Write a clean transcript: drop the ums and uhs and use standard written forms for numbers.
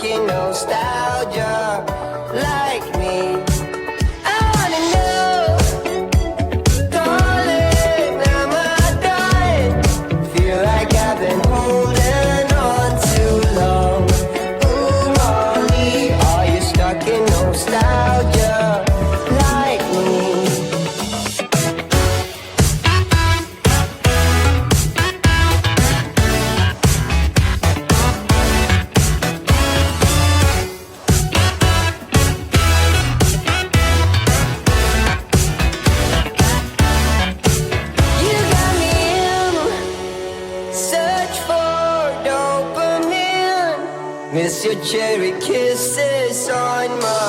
stuck in nostalgia like me. I wanna know, darling, am I done? Feel like I've been holding on too long. Ooh, Molly, are you stuck in nostalgia like me? You got me in search for dopamine. Miss your cherry kisses on my